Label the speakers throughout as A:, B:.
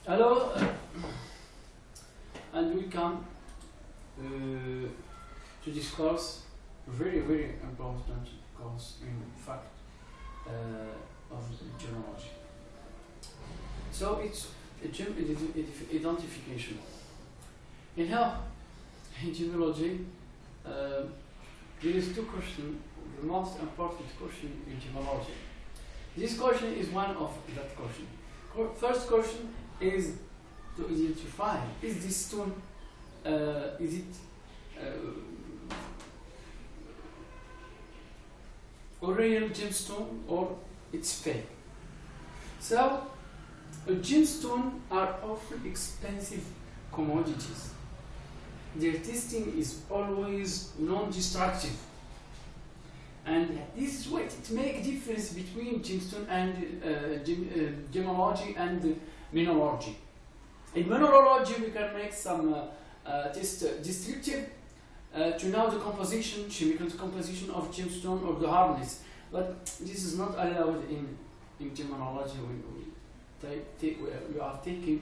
A: Hello and welcome to this course, very important course in fact of gemology. So it's a gem identification. In gemology, there is two questions, the most important question in gemology. This question is one of that question. First question is to identify, is this stone, is it a real gemstone or it's fake? So, gemstones are often expensive commodities. Their testing is always non-destructive. And this is what it makes difference between gemstone and gemology and mineralogy. In mineralogy, we can make some test descriptive to know the composition, chemical composition of gemstone or the hardness. But this is not allowed in gemology. We are taking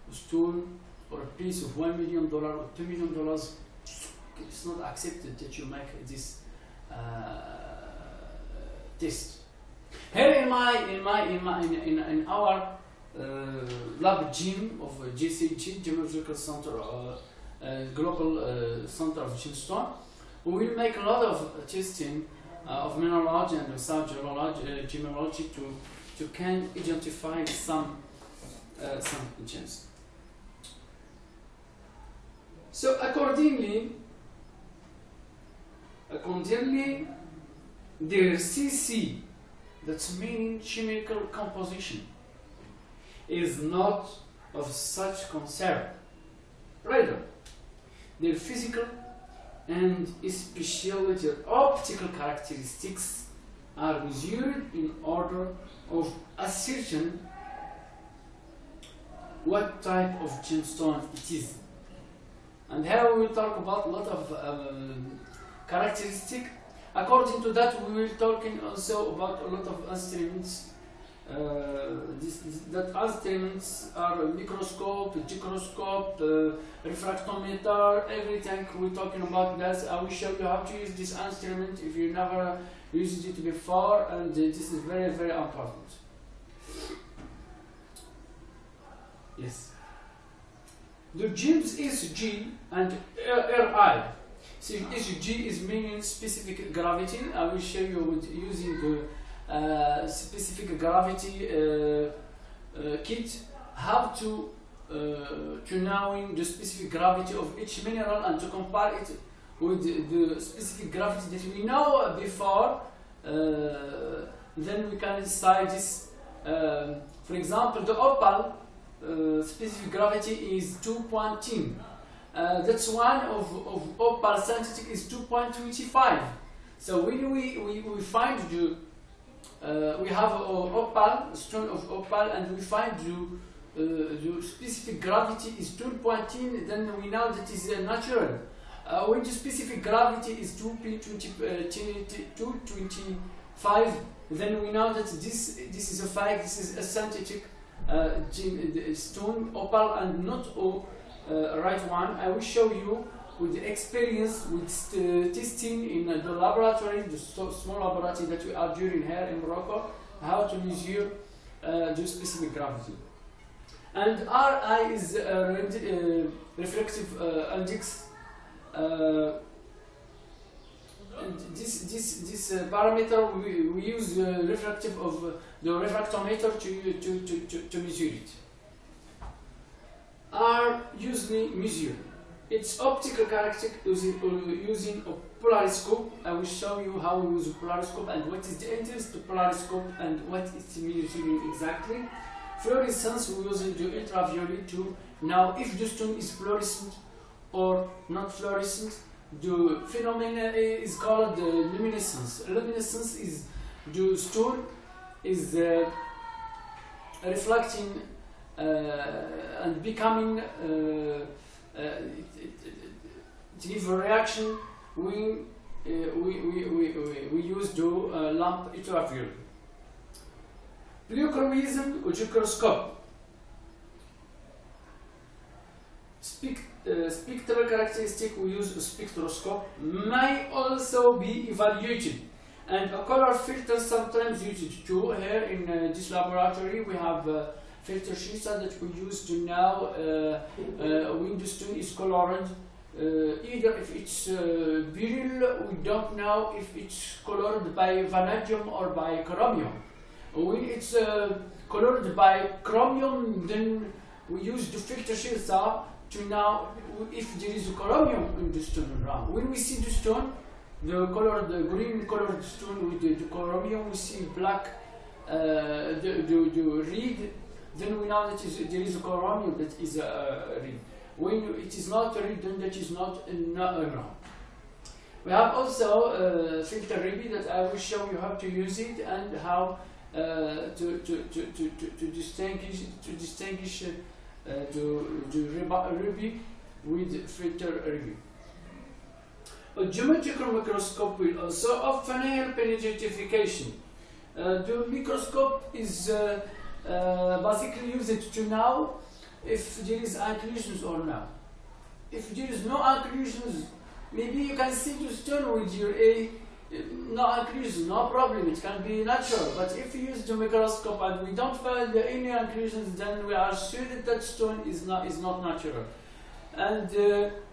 A: a stone or a piece of $1 million or $2 million. It's not accepted that you make this test. Here in our lab gym of GCG, Geological Center, Global Center of Gemstone, we will make a lot of testing of mineralogy and sound gemology to can identify some gems. So accordingly, their CC, that's meaning chemical composition, is not of such concern. Rather, their physical and especially their optical characteristics are measured in order of ascertain what type of gemstone it is. And here we will talk about a lot of characteristics. According to that, we will talking also about a lot of instruments. That instruments are microscope, gyroscope, refractometer, everything. We're talking about that. I will show you how to use this instrument if you never used it before, and this is very important. Yes. The gems SG and RI. So SG is meaning specific gravity. I will show you with using the specific gravity kit how to knowing the specific gravity of each mineral and to compare it with the specific gravity that we know before. Then we can decide this. For example, the opal specific gravity is 2.10. That's one of opal synthetic is 2.25. So when we find the we have opal, stone of opal, and we find the specific gravity is 2.10, then we know that is natural. When the specific gravity is 2.25, then we know that this is a fake, this is a synthetic stone, opal, and not right one. I will show you with the experience with testing in the laboratory, the small laboratory that we are doing here in Morocco, how to measure the specific gravity. And Ri is refractive index. And this parameter we use the refractive of the refractometer to measure it. Are usually measured. Its optical characteristic using a polariscope. I will show you how we use a polariscope and what is the interest of polariscope and what it's measuring exactly. Fluorescence, we use the ultraviolet to know if the stone is fluorescent or not fluorescent. The phenomenon is called luminescence. Luminescence is the stone is reflecting and becoming it leaves a reaction when we use the lamp ultraviolet. Pleochroism or gyroscope. spectral characteristic we use a spectroscope may also be evaluated, and a color filter sometimes used too. Here in this laboratory we have filter sheets that we use to know when the stone is colored. Either if it's beryl, we don't know if it's colored by vanadium or by chromium. When it's colored by chromium, then we use the filter filter to know if there is a chromium in the stone around. When we see the stone, the green colored stone with the chromium, we see black, the red, then we know that there is a chromium that is red. When it is not red, then that is not around. We have also filter ruby that I will show you how to use it and how to distinguish the ruby with filter ruby. A geometrical microscope will also often help in identification. The microscope is basically used to know if there is inclusions or not. If there is no inclusions, maybe you can see the stone with your no inclusions, no problem, it can be natural. But if you use the microscope and we don't find any inclusions, then we are sure that that stone is not natural. And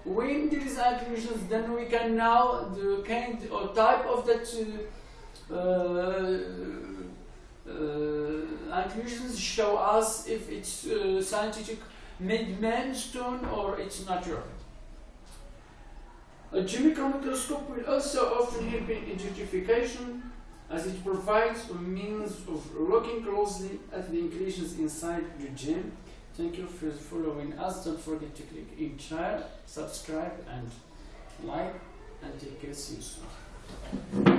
A: when there is inclusions, then we can know the kind or type of that inclusions show us if it's scientific made-man stone or it's natural. A geometrical microscope will also often help in identification, as it provides a means of looking closely at the inclusions inside the gem. Thank you for following us. Don't forget to click in share, subscribe and like, and take care. See you soon.